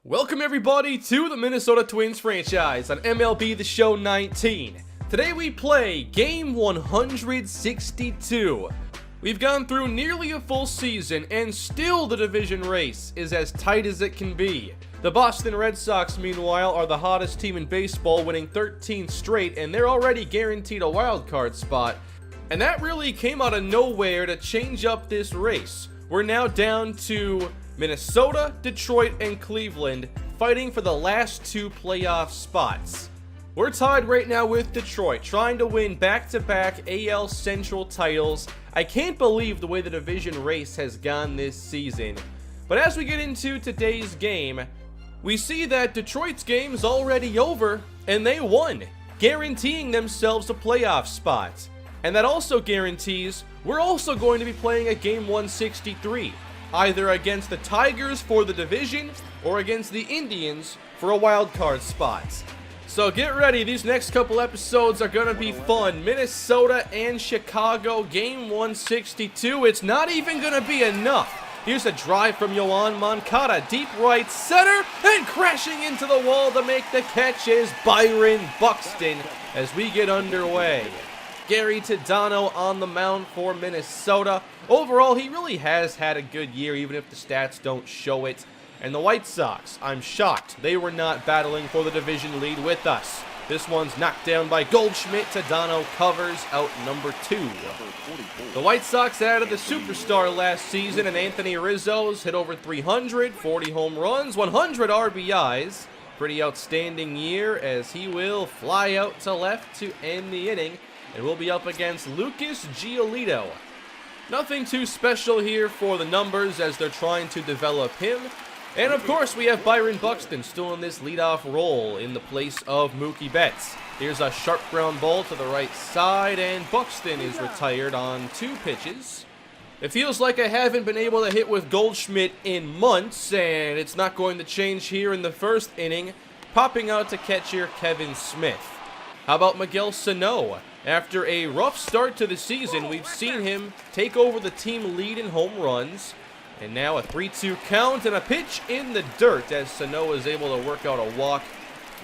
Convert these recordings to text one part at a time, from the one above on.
Welcome everybody to the Minnesota Twins franchise on MLB The Show 19. Today we play Game 162. We've gone through nearly a full season and still the division race is as tight as it can be. The Boston Red Sox, meanwhile, are the hottest team in baseball, winning 13 straight, and they're already guaranteed a wild card spot. And that really came out of nowhere to change up this race. We're now down to Minnesota, Detroit, and Cleveland fighting for the last two playoff spots. We're tied right now with Detroit, trying to win back-to-back AL Central titles. I can't believe the way the division race has gone this season. But as we get into today's game, we see that Detroit's game is already over, and they won, guaranteeing themselves a playoff spot. And that also guarantees we're also going to be playing a Game 163. Either against the Tigers for the division or against the Indians for a wild card spot. So get ready, these next couple episodes are going to be fun. Minnesota and Chicago, Game 162. It's not even going to be enough. Here's a drive from Yoan Moncada, deep right center, and crashing into the wall to make the catch is Byron Buxton as we get underway. Gary Tadano on the mound for Minnesota. Overall, he really has had a good year, even if the stats don't show it. And the White Sox, I'm shocked they were not battling for the division lead with us. This one's knocked down by Goldschmidt. Tadano covers out number 2. The White Sox added the superstar last season, and Anthony Rizzo's hit over 300, 40 home runs, 100 RBIs. Pretty outstanding year as he will fly out to left to end the inning. And we'll be up against Lucas Giolito. Nothing too special here for the numbers as they're trying to develop him. And of course we have Byron Buxton still in this leadoff role in the place of Mookie Betts. Here's a sharp ground ball to the right side, and Buxton is retired on 2 pitches. It feels like I haven't been able to hit with Goldschmidt in months, and it's not going to change here in the first inning. Popping out to catcher Kevin Smith. How about Miguel Sano? After a rough start to the season, we've seen him take over the team lead in home runs. And now a 3-2 count and a pitch in the dirt as Sano is able to work out a walk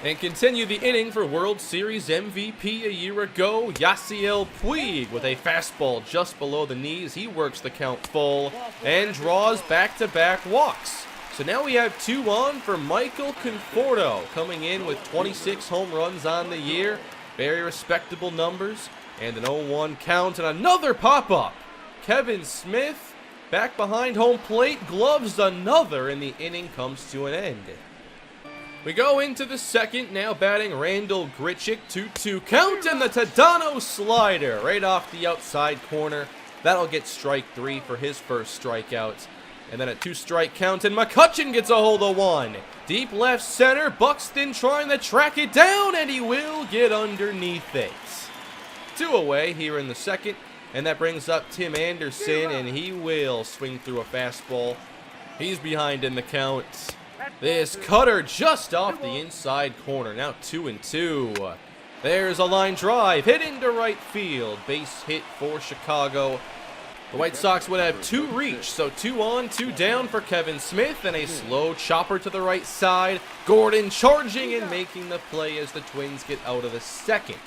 and continue the inning for World Series MVP a year ago, Yasiel Puig with a fastball just below the knees. He works the count full and draws back-to-back walks. So now we have 2 on for Michael Conforto, coming in with 26 home runs on the year. Very respectable numbers, and an 0-1 count, and another pop-up. Kevin Smith back behind home plate, gloves another, and the inning comes to an end. We go into the second, now batting Randall Grichuk, 2-2 count, and the Tadano slider right off the outside corner. That'll get strike 3 for his first strikeout. And then a 2-strike count, and McCutchen gets a hold of 1. Deep left center, Buxton trying to track it down, and he will get underneath it. 2 away here in the second, and that brings up Tim Anderson, and he will swing through a fastball. He's behind in the count. This cutter just off the inside corner, now 2-2. There's a line drive, hit into right field, base hit for Chicago. The White Sox would have 2 reach, so 2 on, 2 down for Kevin Smith, and a slow chopper to the right side. Gordon charging and making the play as the Twins get out of the second.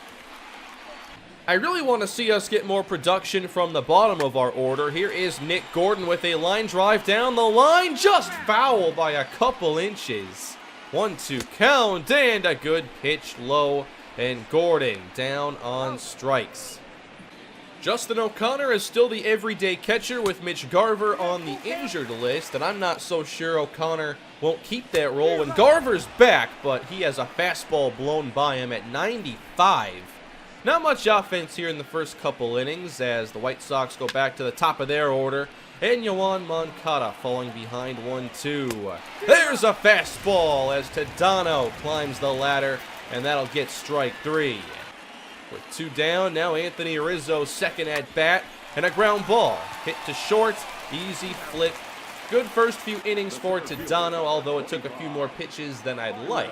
I really want to see us get more production from the bottom of our order. Here is Nick Gordon with a line drive down the line, just foul by a couple inches. 1-2 count, and a good pitch low, and Gordon down on strikes. Justin O'Connor is still the everyday catcher with Mitch Garver on the injured list, and I'm not so sure O'Connor won't keep that role when Garver's back, but he has a fastball blown by him at 95. Not much offense here in the first couple innings as the White Sox go back to the top of their order, and Yoan Moncada falling behind 1-2. There's a fastball as Tadano climbs the ladder, and that'll get strike 3. With 2 down, now Anthony Rizzo's second at bat, and a ground ball. Hit to short, easy flip. Good first few innings for Tadano, although it took a few more pitches than I'd like.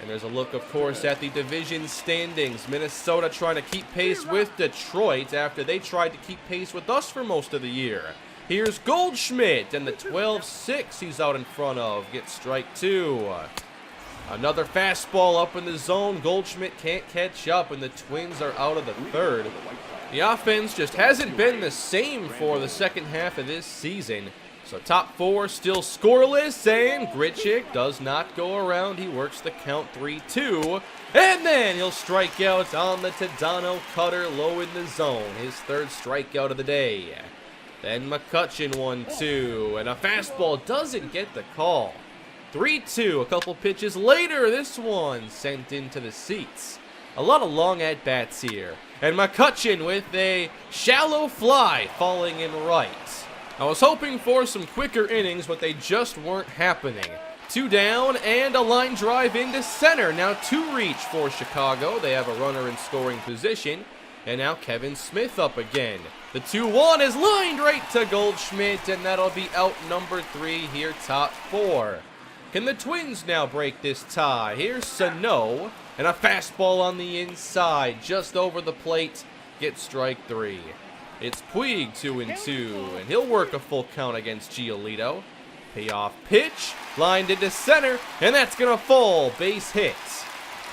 And there's a look, of course, at the division standings. Minnesota trying to keep pace with Detroit after they tried to keep pace with us for most of the year. Here's Goldschmidt, and the 12-6 he's out in front of. Gets strike 2. Another fastball up in the zone. Goldschmidt can't catch up, and the Twins are out of the third. The offense just hasn't been the same for the second half of this season. So top 4 still scoreless, and Grichuk does not go around. He works the count 3-2, and then he'll strike out on the Tadano cutter low in the zone. His third strikeout of the day. Then McCutchen 1-2, and a fastball doesn't get the call. 3-2, a couple pitches later, this one sent into the seats. A lot of long at-bats here. And McCutchen with a shallow fly falling in right. I was hoping for some quicker innings, but they just weren't happening. 2 down and a line drive into center. Now 2 reach for Chicago. They have a runner in scoring position. And now Kevin Smith up again. The 2-1 is lined right to Goldschmidt, and that'll be out number 3 here, top 4. Can the Twins now break this tie? Here's Sano, and a fastball on the inside, just over the plate, gets strike 3. It's Puig 2-2, and he'll work a full count against Giolito. Payoff pitch, lined into center, and that's gonna fall, base hit.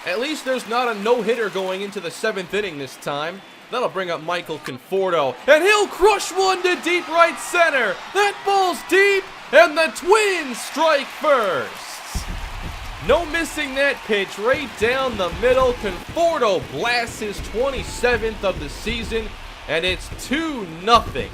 At least there's not a no-hitter going into the 7th inning this time. That'll bring up Michael Conforto, and he'll crush one to deep right center. That ball's deep, and the Twins strike first. No missing that pitch, right down the middle. Conforto blasts his 27th of the season, and it's 2-0.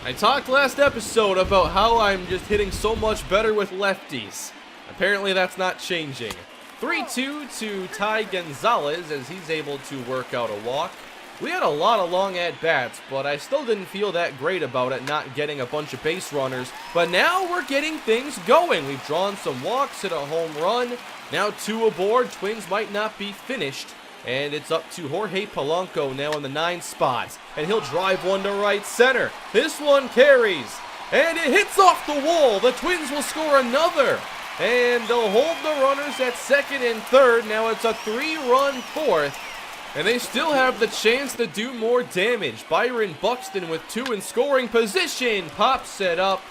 I talked last episode about how I'm just hitting so much better with lefties. Apparently that's not changing. 3-2 to Ty Gonzalez as he's able to work out a walk. We had a lot of long at-bats, but I still didn't feel that great about it not getting a bunch of base runners. But now we're getting things going. We've drawn some walks, hit a home run. Now 2 aboard. Twins might not be finished. And it's up to Jorge Polanco now in the 9th spot. And he'll drive one to right center. This one carries. And it hits off the wall. The Twins will score another. And they'll hold the runners at 2nd and 3rd. Now it's a 3-run 4th. And they still have the chance to do more damage. Byron Buxton with 2 in scoring position. Pops it up.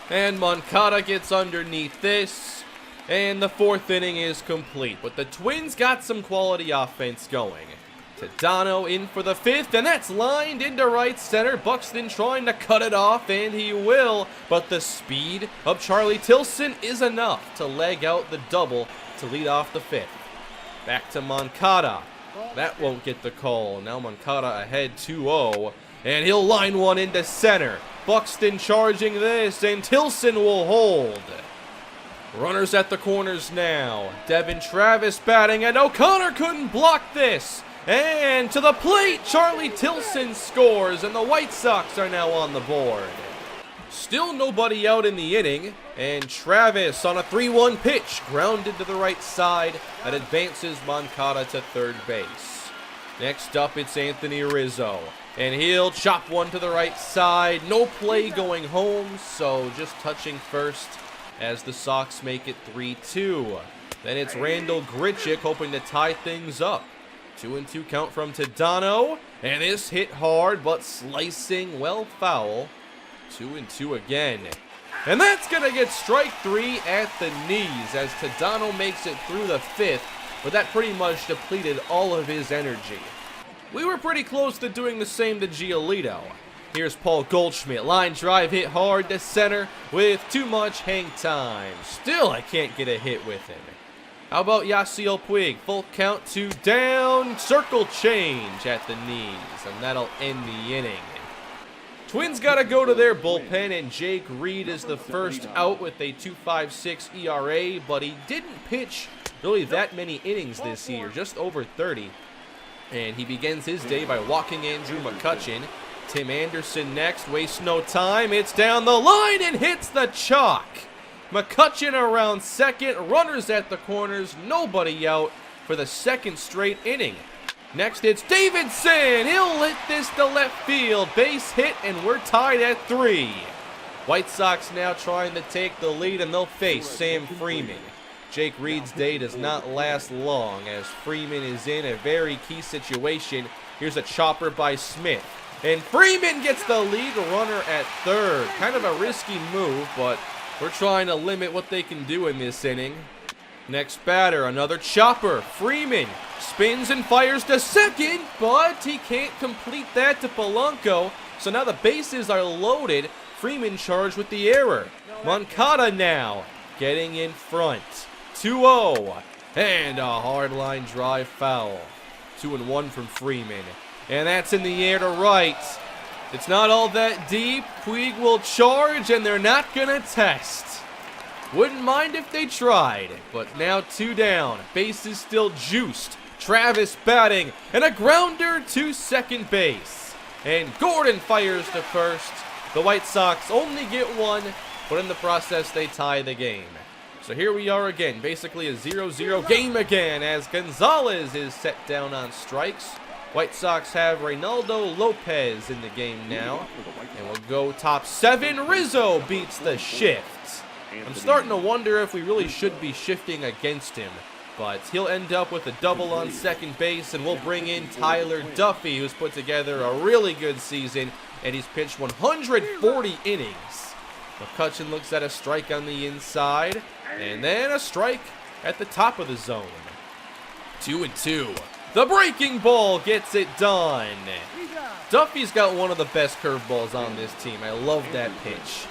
And Moncada gets underneath this. And the 4th inning is complete. But the Twins got some quality offense going. Tadano in for the 5th. And that's lined into right center. Buxton trying to cut it off. And he will. But the speed of Charlie Tilson is enough to leg out the double to lead off the 5th. Back to Moncada. That won't get the call. Now Moncada ahead 2-0. And he'll line one into center. Buxton charging this, and Tilson will hold. Runners at the corners now. Devin Travis batting, and O'Connor couldn't block this. And to the plate, Charlie Tilson scores, and the White Sox are now on the board. Still nobody out in the inning, and Travis on a 3-1 pitch, grounded to the right side, that advances Moncada to 3rd base. Next up, it's Anthony Rizzo, and he'll chop one to the right side. No play going home, so just touching first as the Sox make it 3-2. Then it's Randall Grichuk hoping to tie things up. 2-2 count from Tadano, and this hit hard, but slicing, well foul. 2-2 again. And that's going to get strike 3 at the knees as Tadano makes it through the 5th, but that pretty much depleted all of his energy. We were pretty close to doing the same to Giolito. Here's Paul Goldschmidt. Line drive hit hard to center with too much hang time. Still, I can't get a hit with him. How about Yasiel Puig? Full count, 2 down. Circle change at the knees, and that'll end the inning. Twins got to go to their bullpen, and Jake Reed is the first out with a 2.56 ERA, but he didn't pitch really that many innings this year, just over 30. And he begins his day by walking Andrew McCutchen. Tim Anderson next, wastes no time. It's down the line and hits the chalk. McCutchen around 2nd, runners at the corners, nobody out for the 2nd straight inning. Next, it's Davidson. He'll hit this to left field. Base hit, and we're tied at 3. White Sox now trying to take the lead, and they'll face Sam Freeman. Jake Reed's day does not last long as Freeman is in a very key situation. Here's a chopper by Smith. And Freeman gets the lead runner at third. Kind of a risky move, but we're trying to limit what they can do in this inning. Next batter, another chopper. Freeman spins and fires to second, but he can't complete that to Polanco. So now the bases are loaded. Freeman charged with the error. Moncada now getting in front. 2-0. And a hard line drive foul. 2-1 from Freeman. And that's in the air to right. It's not all that deep. Puig will charge, and they're not going to test. Wouldn't mind if they tried, but now 2 down. Bases still juiced. Travis batting, and a grounder to second base. And Gordon fires to first. The White Sox only get 1, but in the process they tie the game. So here we are again, basically a 0-0 game again, as Gonzalez is set down on strikes. White Sox have Reynaldo Lopez in the game now. And we'll go top 7. Rizzo beats the shift. I'm starting to wonder if we really should be shifting against him. But he'll end up with a double on second base, and we'll bring in Tyler Duffy, who's put together a really good season, and he's pitched 140 innings. McCutchen looks at a strike on the inside, and then a strike at the top of the zone. 2-2. The breaking ball gets it done. Duffy's got one of the best curveballs on this team. I love that pitch.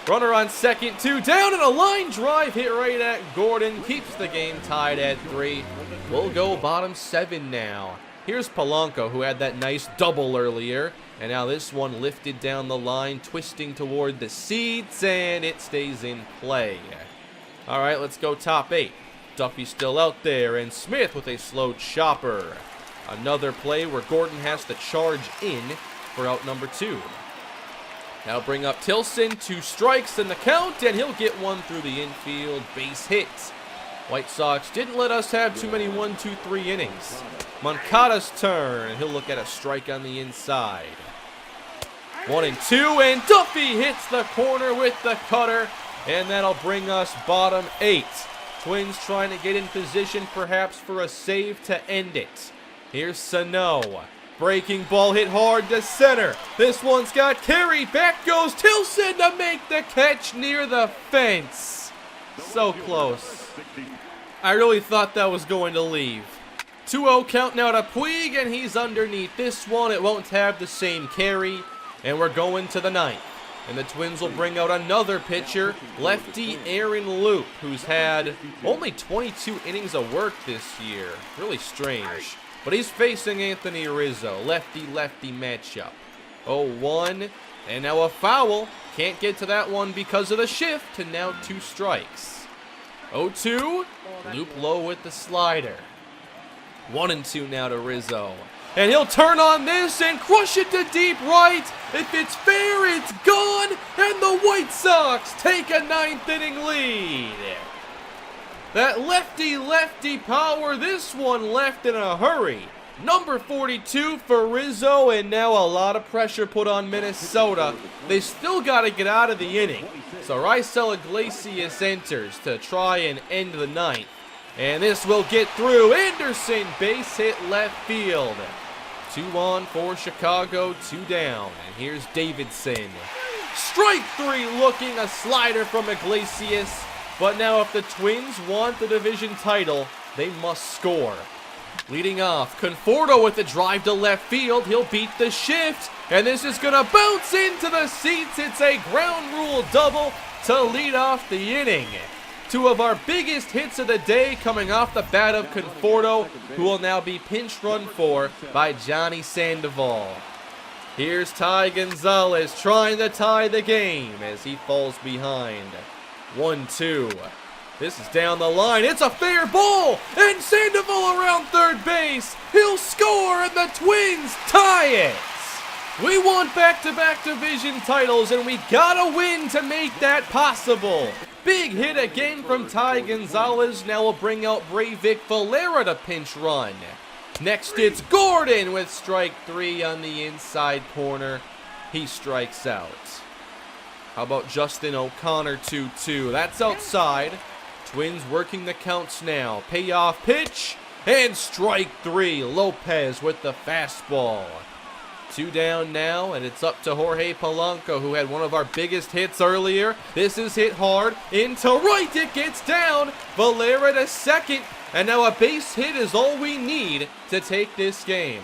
Runner on second, 2 down, and a line drive hit right at Gordon. Keeps the game tied at 3. We'll go bottom 7 now. Here's Polanco, who had that nice double earlier. And now this one lifted down the line, twisting toward the seats, and it stays in play. All right, let's go top 8. Duffy's still out there, and Smith with a slow chopper. Another play where Gordon has to charge in for out number 2. Now bring up Tilson, 2 strikes in the count, and he'll get one through the infield, base hit. White Sox didn't let us have too many 1, 2, 3 innings. Moncada's turn, and he'll look at a strike on the inside. 1-2, and Duffy hits the corner with the cutter, and that'll bring us bottom 8. Twins trying to get in position perhaps for a save to end it. Here's Sano. Breaking ball hit hard to center. This one's got carried. Back goes Tilson to make the catch near the fence. So close. I really thought that was going to leave. 2-0 count now to Puig, and he's underneath this one. It won't have the same carry, and we're going to the 9th. And the Twins will bring out another pitcher, lefty Aaron Loop, who's had only 22 innings of work this year. Really strange. But he's facing Anthony Rizzo, lefty-lefty matchup. 0-1, and now a foul. Can't get to that one because of the shift, and now 2 strikes. 0-2, Loop low with the slider. 1-2 now to Rizzo. And he'll turn on this and crush it to deep right. If it's fair, it's gone, and the White Sox take a 9th inning lead. That lefty-lefty power, this one left in a hurry. Number 42 for Rizzo, and now a lot of pressure put on Minnesota. They still got to get out of the inning. So Raisel Iglesias enters to try and end the 9th. And this will get through. Anderson, base hit left field. 2 on for Chicago, 2 down. And here's Davidson. Strike 3 looking, a slider from Iglesias. But now if the Twins want the division title, they must score. Leading off, Conforto with the drive to left field. He'll beat the shift, and this is going to bounce into the seats. It's a ground rule double to lead off the inning. 2 of our biggest hits of the day coming off the bat of Conforto, who will now be pinch run for by Johnny Sandoval. Here's Ty Gonzalez trying to tie the game as he falls behind. 1-2. This is down the line. It's a fair ball, and Sandoval around third base. He'll score, and the Twins tie it. We want back-to-back division titles, and we gotta win to make that possible. Big hit again from Ty Gonzalez. Now we'll bring out Breivik Valera to pinch run. Next, it's Gordon with strike 3 on the inside corner. He strikes out. How about Justin O'Connor 2-2? That's outside. Twins working the counts now. Payoff pitch, and strike 3. Lopez with the fastball. 2 down now, and it's up to Jorge Polanco, who had one of our biggest hits earlier. This is hit hard. Into right, it gets down. Valera to second, and now a base hit is all we need to take this game.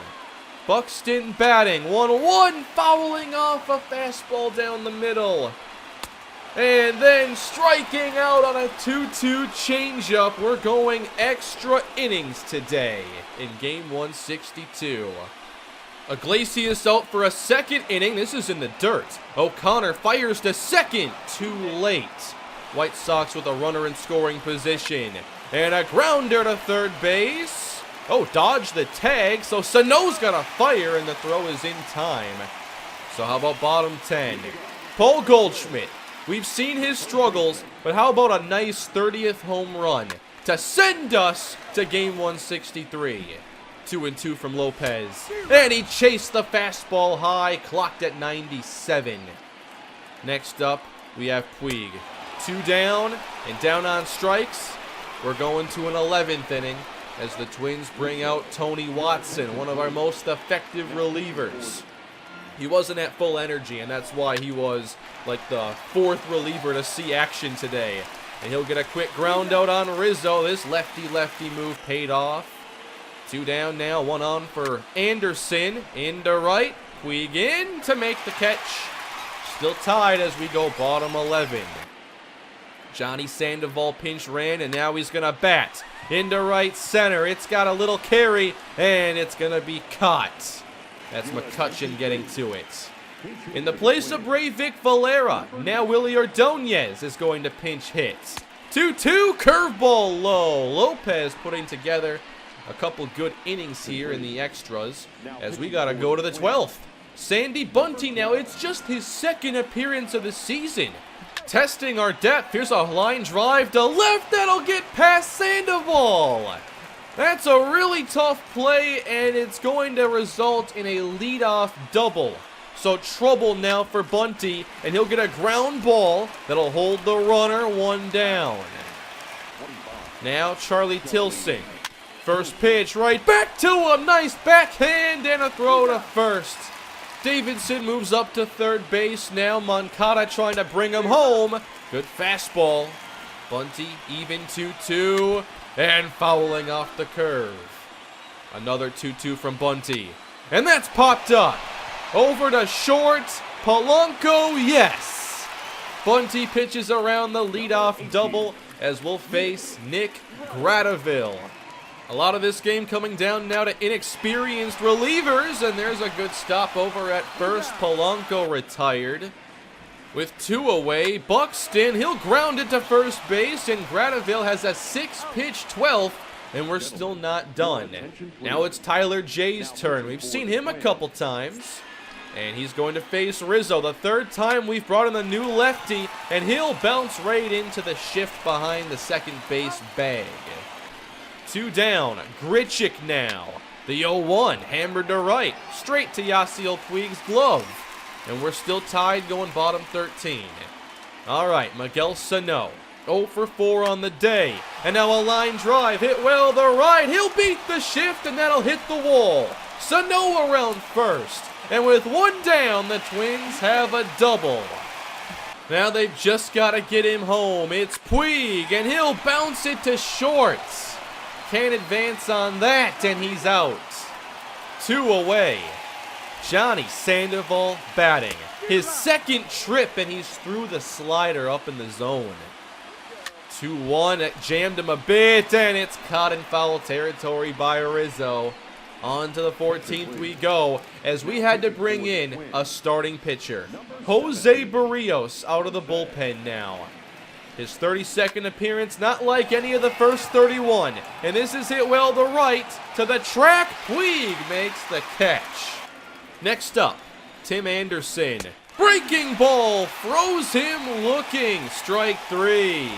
Buxton batting, 1-1, fouling off a fastball down the middle. And then striking out on a 2-2 changeup. We're going extra innings today in game 162. Iglesias out for a second inning. This is in the dirt. O'Connor fires to second. Too late. White Sox with a runner in scoring position. And a grounder to third base. Oh, dodge the tag. So Sano's got a fire, and the throw is in time. So how about bottom 10? Paul Goldschmidt. We've seen his struggles, but how about a nice 30th home run to send us to game 163? 2-2 from Lopez. And he chased the fastball high, clocked at 97. Next up, we have Puig. 2 down, and down on strikes. We're going to an 11th inning as the Twins bring out Tony Watson, one of our most effective relievers. He wasn't at full energy, and that's why he was like the 4th reliever to see action today. And he'll get a quick ground out on Rizzo. This lefty-lefty move paid off. 2 down now, 1 on for Anderson. Into right, Puig in to make the catch. Still tied as we go bottom 11. Johnny Sandoval pinch ran, and now he's going to bat. Into right center. It's got a little carry, and it's going to be caught. That's McCutchen getting to it. In the place of Breivik Valera, now Willie Ordonez is going to pinch hit. 2-2, curveball low. Lopez putting together a couple good innings here in the extras as we got to go to the 12th. Sandy Bunty now, it's just his 2nd appearance of the season. Testing our depth. Here's a line drive to left that'll get past Sandoval. That's a really tough play, and it's going to result in a leadoff double. So trouble now for Bunty, and he'll get a ground ball that'll hold the runner 1 down. Now Charlie Tilson. First pitch right back to him. Nice backhand and a throw to first. Davidson moves up to third base. Now Moncada trying to bring him home. Good fastball. Bunty even 2-2 and fouling off the curve. Another 2-2 from Bunty. And that's popped up. Over to short. Polanco, yes. Bunty pitches around the leadoff double as we'll face Nick Gradeville. A lot of this game coming down now to inexperienced relievers, and there's a good stop over at first. Polanco retired. With 2 away, Buxton, he'll ground it to first base, and Gradeville has a 6-pitch 12th, and we're still not done. Now it's Tyler J's turn. We've seen him a couple times, and he's going to face Rizzo. The 3rd time we've brought in the new lefty, and he'll bounce right into the shift behind the second base bag. 2 down, Grichuk now. The 0-1, hammered to right, straight to Yasiel Puig's glove. And we're still tied going bottom 13. All right, Miguel Sano, 0 for 4 on the day. And now a line drive, hit well to right. He'll beat the shift, and that'll hit the wall. Sano around first. And with 1 down, the Twins have a double. Now they've just got to get him home. It's Puig, and he'll bounce it to short. Can't advance on that, and he's out. 2 away. Johnny Sandoval batting. His 2nd trip, and he's through the slider up in the zone. 2-1, it jammed him a bit, and it's caught in foul territory by Rizzo. On to the 14th we go, as we had to bring in a starting pitcher. Jose Barrios out of the bullpen now. His 32nd appearance, not like any of the first 31. And this is hit well to right, to the track. Puig makes the catch. Next up, Tim Anderson. Breaking ball, throws him looking. Strike 3.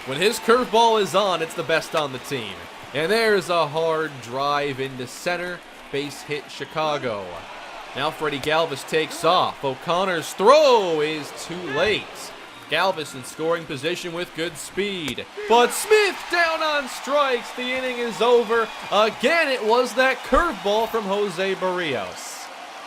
When his curveball is on, it's the best on the team. And there's a hard drive into center. Base hit Chicago. Now Freddie Galvis takes off. O'Connor's throw is too late. Galvis in scoring position with good speed. But Smith down on strikes. The inning is over. Again, it was that curveball from Jose Barrios.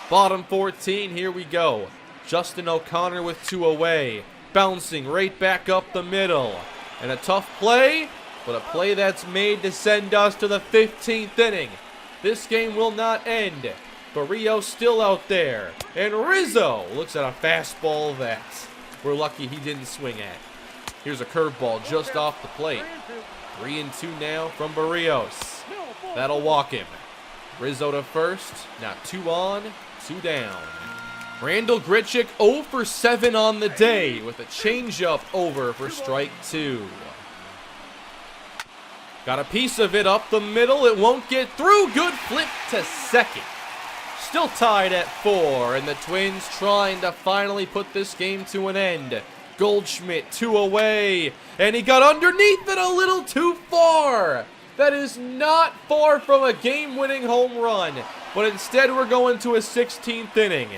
Bottom 14, here we go. Justin O'Connor with 2 away. Bouncing right back up the middle. And a tough play, but a play that's made to send us to the 15th inning. This game will not end. Barrios still out there. And Rizzo looks at a fastball that we're lucky he didn't swing at. Here's a curveball just off the plate. 3-2 now from Barrios. That'll walk him. Rizzo to first. Now 2 on, 2 down. Randall Grichuk 0 for 7 on the day with a changeup over for strike 2. Got a piece of it up the middle. It won't get through. Good flip to second. Still tied at 4, and the Twins trying to finally put this game to an end. Goldschmidt 2 away, and he got underneath it a little too far. That is not far from a game-winning home run, but instead we're going to a 16th inning.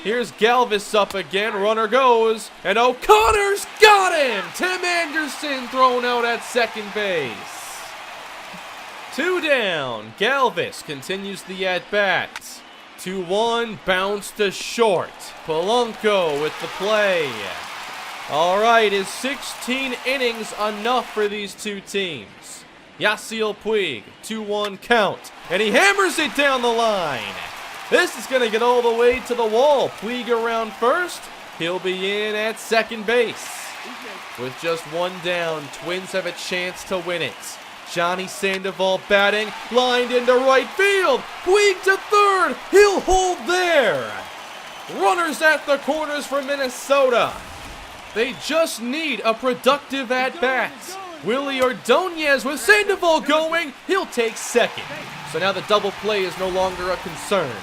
Here's Galvis up again, runner goes, and O'Connor's got him! Tim Anderson thrown out at second base. 2 down, Galvis continues the at-bat. 2-1, bounce to short. Polanco with the play. All right, is 16 innings enough for these two teams? Yasiel Puig, 2-1 count, and he hammers it down the line. This is going to get all the way to the wall. Puig around first. He'll be in at second base. With just 1 down, Twins have a chance to win it. Johnny Sandoval batting, lined into right field. Puig to third. He'll hold there. Runners at the corners for Minnesota. They just need a productive at-bat. Willie Ordonez with Sandoval going. He'll take second. So now the double play is no longer a concern.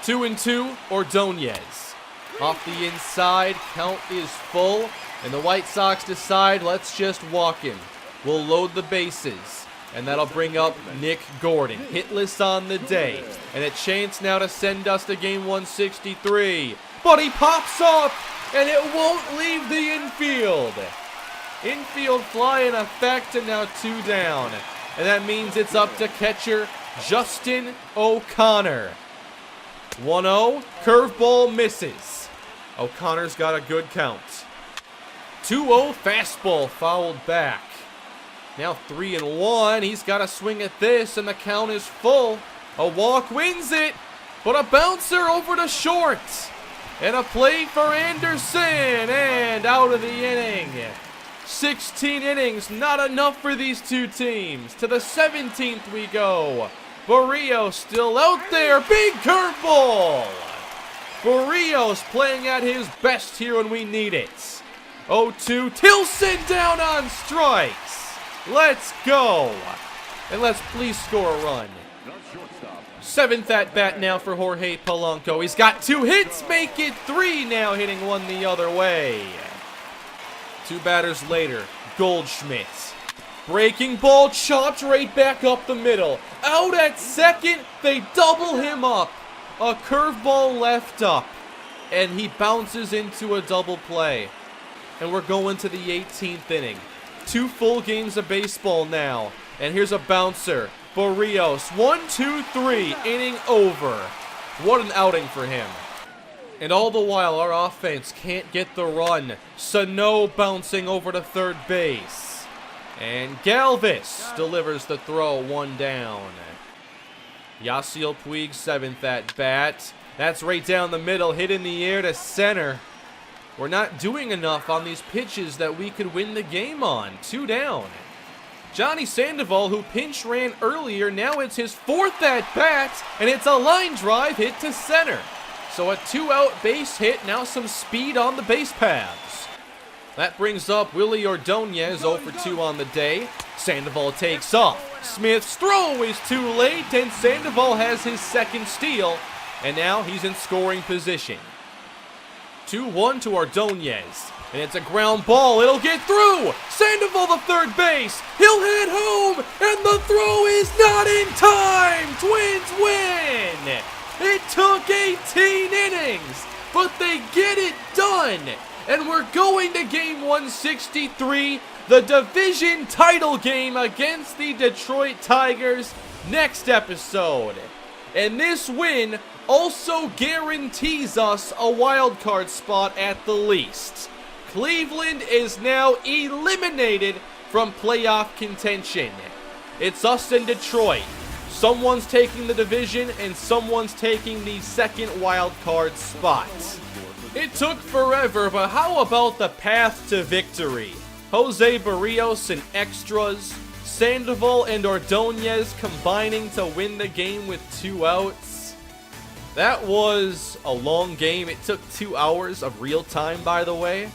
2-2, Ordonez. Off the inside, count is full, and the White Sox decide, let's just walk him. We'll load the bases, and that'll bring up Nick Gordon. Hitless on the day, and a chance now to send us to game 163. But he pops up, and it won't leave the infield. Infield fly in effect, and now 2 down. And that means it's up to catcher Justin O'Connor. 1-0, curveball misses. O'Connor's got a good count. 2-0, fastball fouled back. Now 3-1, he's got to swing at this, and the count is full. A walk wins it, but a bouncer over to short. And a play for Anderson, and out of the inning. 16 innings, not enough for these two teams. To the 17th we go. Barrios still out there, big curveball. Barrios playing at his best here when we need it. 0-2, Tilson down on strikes. Let's go. And let's please score a run. 7th at-bat now for Jorge Polanco. He's got 2 hits, make it 3 now, hitting 1 the other way. 2 batters later, Goldschmidt. Breaking ball, chopped right back up the middle. Out at second, they double him up. A curveball left up, and he bounces into a double play. And we're going to the 18th inning. 2 full games of baseball now. And here's a bouncer. Barrios, 1-2-3, inning over. What an outing for him. And all the while, our offense can't get the run. Sano bouncing over to third base. And Galvis delivers the throw, 1 down. Yasiel Puig, 7th at-bat. That's right down the middle, hit in the air to center. We're not doing enough on these pitches that we could win the game on. 2 down. Johnny Sandoval, who pinch ran earlier, now it's his 4th at-bat, and it's a line drive hit to center. So a 2-out base hit, now some speed on the base paths. That brings up Willie Ordonez, 0 for 2 on the day. Sandoval takes off. Smith's throw is too late, and Sandoval has his 2nd steal, and now he's in scoring position. 2-1 to Ordonez, and it's a ground ball. It'll get through. Sandoval to third base. He'll hit home, and the throw is not in time. Twins win. It took 18 innings, but they get it done. And we're going to game 163, the division title game against the Detroit Tigers, next episode. And this win also guarantees us a wild card spot at the least. Cleveland is now eliminated from playoff contention. It's us and Detroit. Someone's taking the division and someone's taking the second wild card spot. It took forever, but how about the path to victory? Jose Barrios in extras, Sandoval and Ordonez combining to win the game with 2 outs. That was a long game. It took 2 hours of real time, by the way.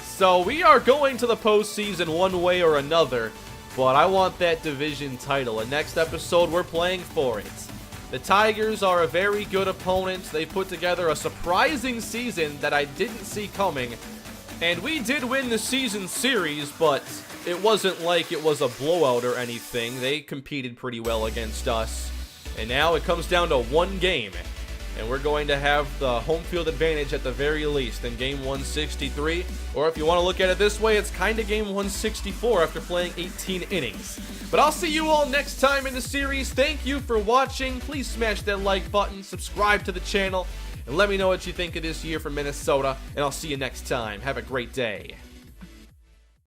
So we are going to the postseason one way or another, but I want that division title, and next episode we're playing for it. The Tigers are a very good opponent. They put together a surprising season that I didn't see coming, and we did win the season series, but it wasn't like it was a blowout or anything. They competed pretty well against us, and now it comes down to one game, and we're going to have the home field advantage at the very least in game 163, or if you want to look at it this way, it's kind of game 164 after playing 18 innings. But I'll see you all next time in the series. Thank you for watching. Please smash that like button, subscribe to the channel, and let me know what you think of this year from Minnesota, and I'll see you next time. Have a great day.